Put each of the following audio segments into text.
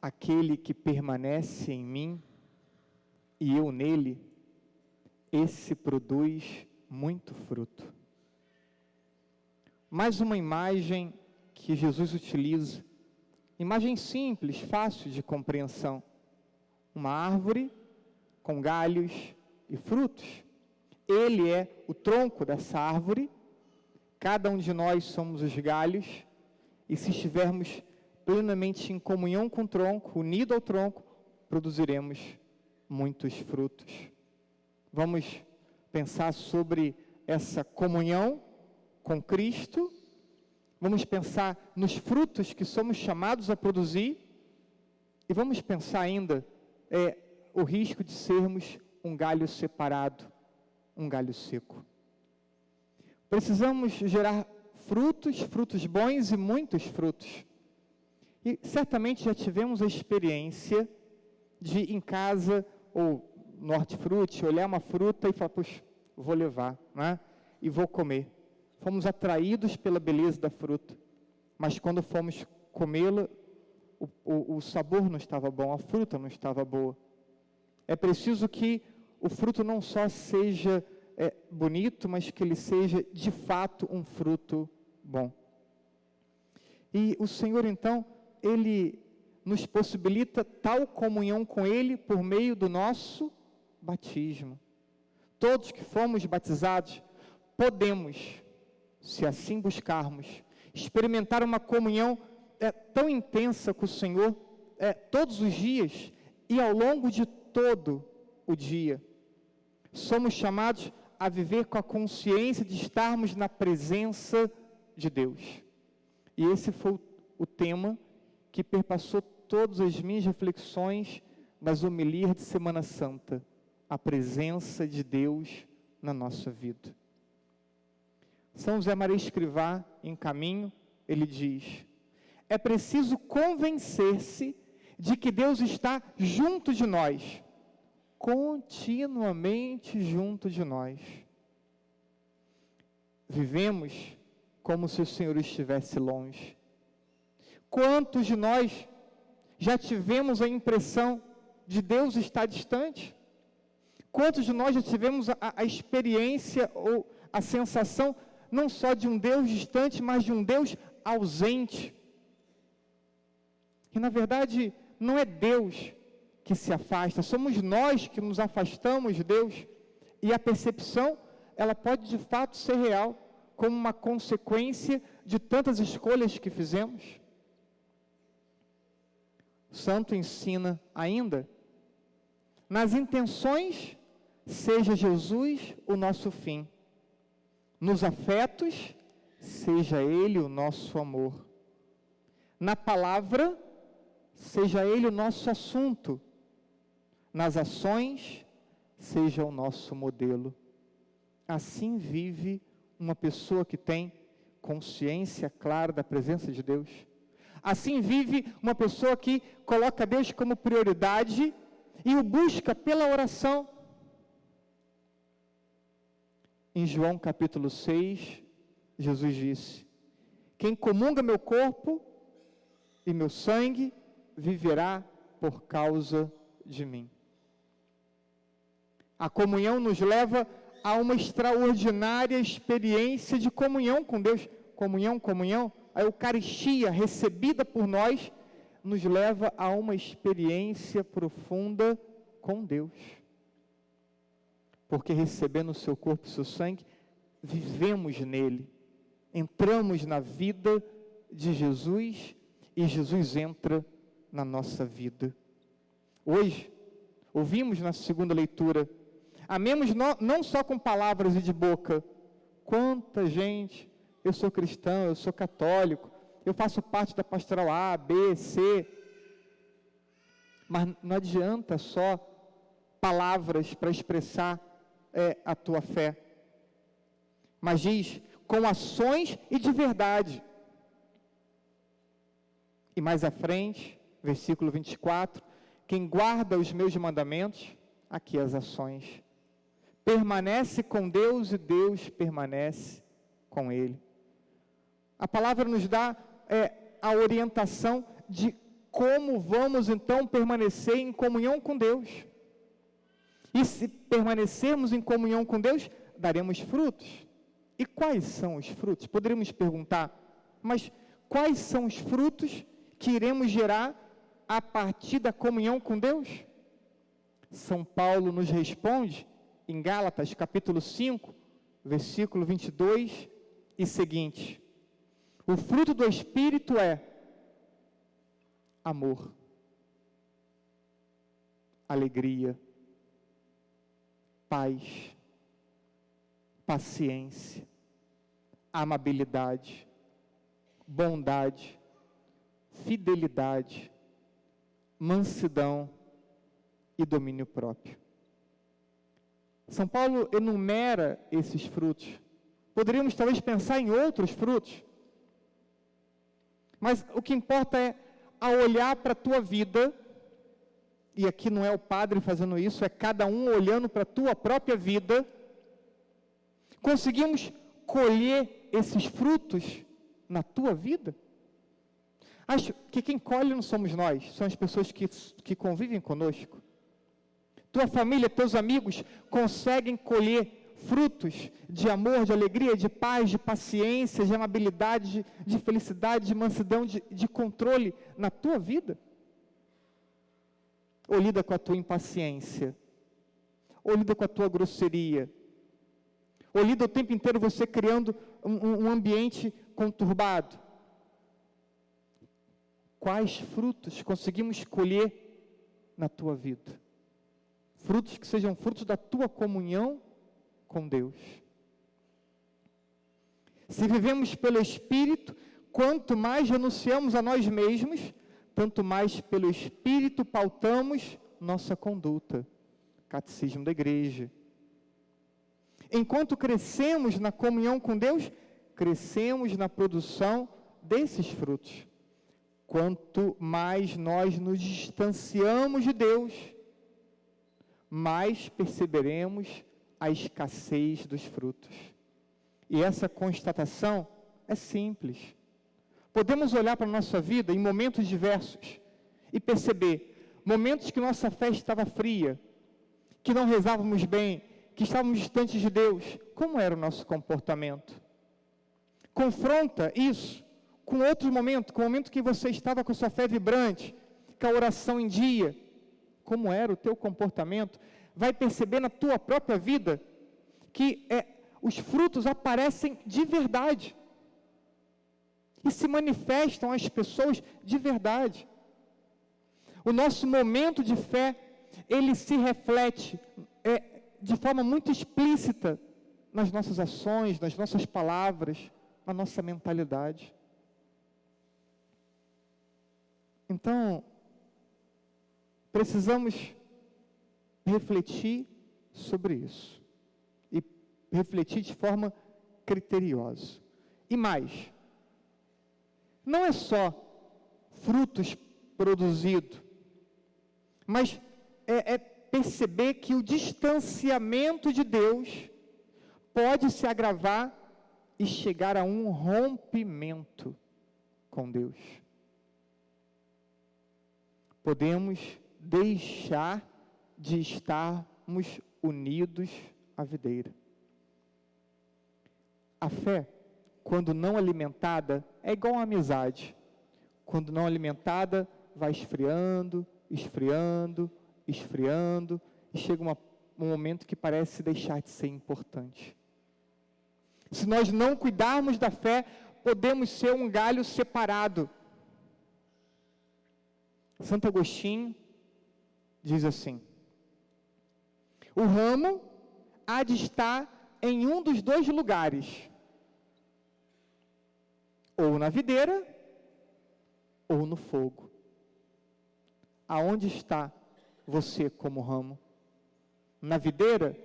aquele que permanece em mim e eu nele, esse produz muito fruto. Mais uma imagem que Jesus utiliza, imagem simples, fácil de compreensão. Uma árvore com galhos e frutos. Ele é o tronco dessa árvore, cada um de nós somos os galhos, e se estivermos plenamente em comunhão com o tronco, unido ao tronco, produziremos muitos frutos. Vamos pensar sobre essa comunhão com Cristo, vamos pensar nos frutos que somos chamados a produzir, e vamos pensar ainda o risco de sermos um galho separado, um galho seco. Precisamos gerar frutos bons e muitos frutos. E certamente já tivemos a experiência de ir em casa ou no hortifruti, olhar uma fruta e falar, puxa, vou levar, né? E vou comer. Fomos atraídos pela beleza da fruta, mas quando fomos comê-la, o sabor não estava bom, a fruta não estava boa. É preciso que o fruto não só seja bonito, mas que ele seja de fato um fruto bom. E o Senhor então, Ele nos possibilita tal comunhão com Ele por meio do nosso batismo. Todos que fomos batizados, podemos, se assim buscarmos, experimentar uma comunhão tão intensa com o Senhor, todos os dias e ao longo de todo o dia. Somos chamados a viver com a consciência de estarmos na presença de Deus. E esse foi o tema que perpassou todas as minhas reflexões das homilias de Semana Santa, a presença de Deus na nossa vida. São José Maria Escrivá, em Caminho, ele diz: é preciso convencer-se de que Deus está junto de nós, continuamente junto de nós. Vivemos como se o Senhor estivesse longe. Quantos de nós já tivemos a impressão de Deus estar distante? Quantos de nós já tivemos a experiência ou a sensação não só de um Deus distante, mas de um Deus ausente? E na verdade não é Deus que se afasta, somos nós que nos afastamos de Deus, e a percepção, ela pode de fato ser real, como uma consequência de tantas escolhas que fizemos. O santo ensina ainda, nas intenções, seja Jesus o nosso fim, nos afetos, seja Ele o nosso amor, na palavra, seja Ele o nosso assunto, nas ações, seja o nosso modelo. Assim vive uma pessoa que tem consciência clara da presença de Deus. Assim vive uma pessoa que coloca Deus como prioridade e o busca pela oração. Em João capítulo 6, Jesus disse: quem comunga meu corpo e meu sangue, viverá por causa de mim. A comunhão nos leva a uma extraordinária experiência de comunhão com Deus. Comunhão. A Eucaristia recebida por nós nos leva a uma experiência profunda com Deus. Porque recebendo o seu corpo e o seu sangue, vivemos nele. Entramos na vida de Jesus e Jesus entra na nossa vida. Hoje, ouvimos na segunda leitura, amemos não só com palavras e de boca. Quanta gente, eu sou cristão, eu sou católico, eu faço parte da pastoral A, B, C. Mas não adianta só palavras para expressar a tua fé. Mas diz, com ações e de verdade. E mais à frente, versículo 24, quem guarda os meus mandamentos, aqui as ações, permanece com Deus e Deus permanece com ele. A palavra nos dá a orientação de como vamos então permanecer em comunhão com Deus? E se permanecermos em comunhão com Deus, daremos frutos. E quais são os frutos? Poderíamos perguntar, mas quais são os frutos que iremos gerar a partir da comunhão com Deus? São Paulo nos responde em Gálatas, capítulo 5, versículo 22 e seguinte. O fruto do Espírito é amor, alegria, paz, paciência, amabilidade, bondade, fidelidade, mansidão e domínio próprio. São Paulo enumera esses frutos. Poderíamos talvez pensar em outros frutos, mas o que importa é, ao olhar para a tua vida, e aqui não é o padre fazendo isso, é cada um olhando para a tua própria vida, conseguimos colher esses frutos na tua vida? Acho que quem colhe não somos nós, são as pessoas que convivem conosco. Tua família, teus amigos conseguem colher frutos de amor, de alegria, de paz, de paciência, de amabilidade, de felicidade, de mansidão, de controle na tua vida? Ou lida com a tua impaciência? Ou lida com a tua grosseria? Ou lida o tempo inteiro você criando um ambiente conturbado? Quais frutos conseguimos colher na tua vida? Frutos que sejam frutos da tua comunhão com Deus. Se vivemos pelo Espírito, quanto mais renunciamos a nós mesmos, tanto mais pelo Espírito pautamos nossa conduta. Catecismo da Igreja. Enquanto crescemos na comunhão com Deus, crescemos na produção desses frutos. Quanto mais nós nos distanciamos de Deus, mais perceberemos a escassez dos frutos. E essa constatação é simples. Podemos olhar para a nossa vida em momentos diversos e perceber momentos que nossa fé estava fria, que não rezávamos bem, que estávamos distantes de Deus. Como era o nosso comportamento? Confronta isso com outro momento, com o momento que você estava com a sua fé vibrante, com a oração em dia. Como era o teu comportamento? Vai perceber na tua própria vida que os frutos aparecem de verdade e se manifestam às pessoas de verdade. O nosso momento de fé, ele se reflete de forma muito explícita nas nossas ações, nas nossas palavras, na nossa mentalidade. Então, precisamos refletir sobre isso e refletir de forma criteriosa. E mais, não é só frutos produzidos, mas é perceber que o distanciamento de Deus pode se agravar e chegar a um rompimento com Deus. Podemos deixar de estarmos unidos à videira. A fé, quando não alimentada, é igual a amizade. Quando não alimentada, vai esfriando, esfriando, esfriando, e chega um momento que parece deixar de ser importante. Se nós não cuidarmos da fé, podemos ser um galho separado. Santo Agostinho diz assim: o ramo há de estar em um dos dois lugares, ou na videira, ou no fogo. Aonde está você como ramo? Na videira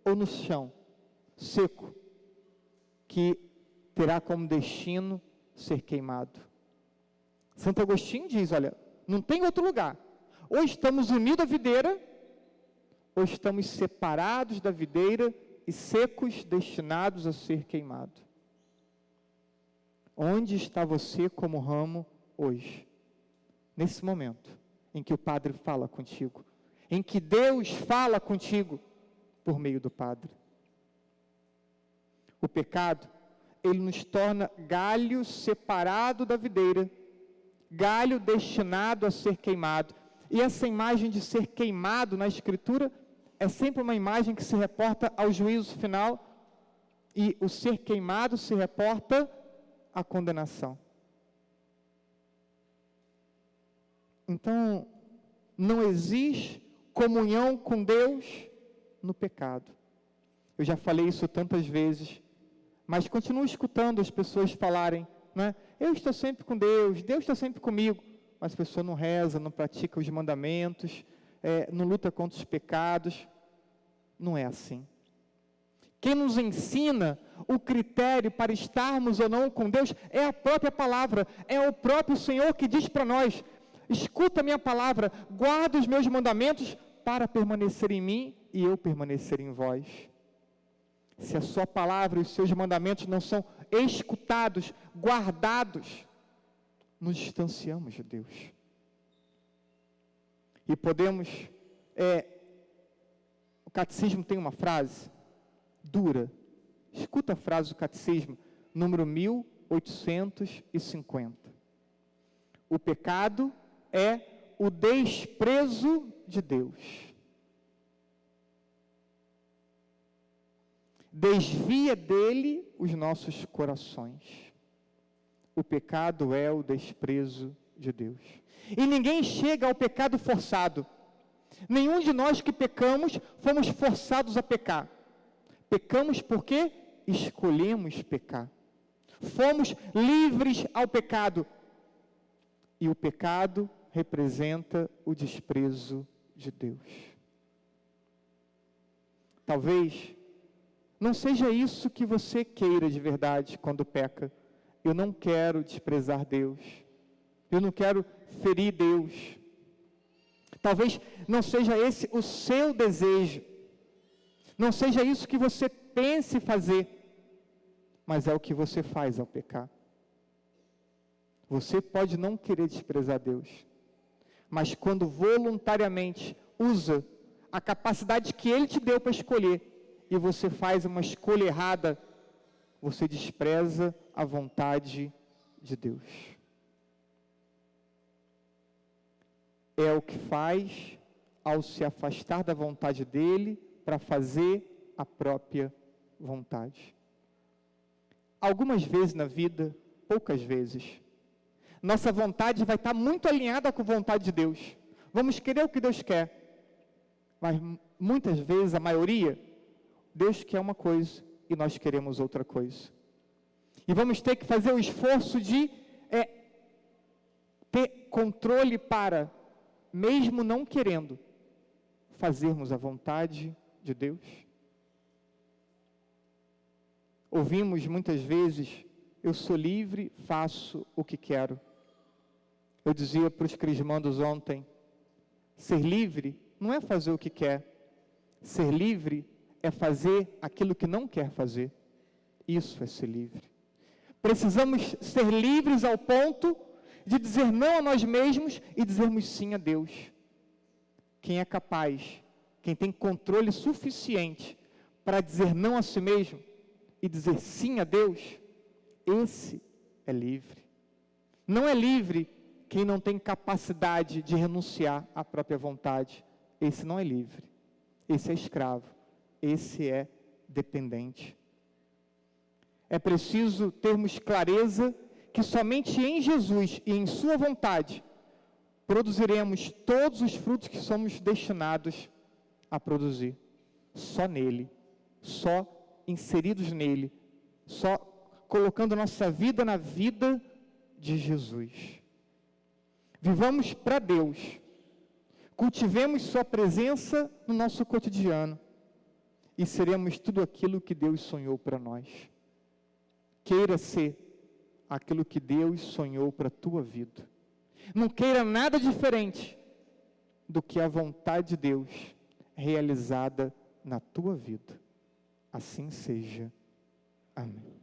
ou no chão seco, que terá como destino ser queimado? Santo Agostinho diz, olha, não tem outro lugar. Ou estamos unidos à videira, ou estamos separados da videira e secos, destinados a ser queimados. Onde está você como ramo hoje? nesse momento em que o Padre fala contigo, em que Deus fala contigo por meio do Padre. O pecado, ele nos torna galho separado da videira, galho destinado a ser queimado. E essa imagem de ser queimado na Escritura é sempre uma imagem que se reporta ao juízo final, e o ser queimado se reporta à condenação. Então, não existe comunhão com Deus no pecado. Eu já falei isso tantas vezes, mas continuo escutando as pessoas falarem, né? Eu estou sempre com Deus, Deus está sempre comigo, mas a pessoa não reza, não pratica os mandamentos, não luta contra os pecados. Não é assim. Quem nos ensina o critério para estarmos ou não com Deus é a própria palavra, é o próprio Senhor que diz para nós: escuta a minha palavra, guarda os meus mandamentos para permanecer em mim e eu permanecer em vós. Se a sua palavra e os seus mandamentos não são escutados, guardados, nos distanciamos de Deus. E podemos, o catecismo tem uma frase dura, escuta a frase do catecismo, número 1850. O pecado é o desprezo de Deus. Desvia dele os nossos corações. O pecado é o desprezo de Deus. E ninguém chega ao pecado forçado. Nenhum de nós que pecamos fomos forçados a pecar. Pecamos porque escolhemos pecar. Fomos livres ao pecado. E o pecado representa o desprezo de Deus. Talvez não seja isso que você queira de verdade quando peca. Eu não quero desprezar Deus. Eu não quero ferir Deus. Talvez não seja esse o seu desejo. Não seja isso que você pense fazer. Mas é o que você faz ao pecar. Você pode não querer desprezar Deus. Mas quando voluntariamente usa a capacidade que Ele te deu para escolher, e você faz uma escolha errada, você despreza a vontade de Deus. É o que faz ao se afastar da vontade dEle para fazer a própria vontade. Algumas vezes na vida, poucas vezes, nossa vontade vai estar muito alinhada com a vontade de Deus. Vamos querer o que Deus quer. Mas muitas vezes, a maioria, Deus quer uma coisa e nós queremos outra coisa. E vamos ter que fazer o esforço de ter controle para, mesmo não querendo, fazermos a vontade de Deus. Ouvimos muitas vezes: eu sou livre, faço o que quero. Eu dizia para os crismandos ontem: ser livre não é fazer o que quer. Ser livre é fazer aquilo que não quer fazer. Isso é ser livre. Precisamos ser livres ao ponto de dizer não a nós mesmos e dizermos sim a Deus. Quem é capaz, quem tem controle suficiente para dizer não a si mesmo e dizer sim a Deus, esse é livre. Não é livre quem não tem capacidade de renunciar à própria vontade. Esse não é livre. Esse é escravo. Esse é dependente. É preciso termos clareza que somente em Jesus e em sua vontade produziremos todos os frutos que somos destinados a produzir. Só nele, só inseridos nele, só colocando nossa vida na vida de Jesus. Vivamos para Deus. Cultivemos sua presença no nosso cotidiano. E seremos tudo aquilo que Deus sonhou para nós. Queira ser aquilo que Deus sonhou para a tua vida. Não queira nada diferente do que a vontade de Deus realizada na tua vida. Assim seja. Amém.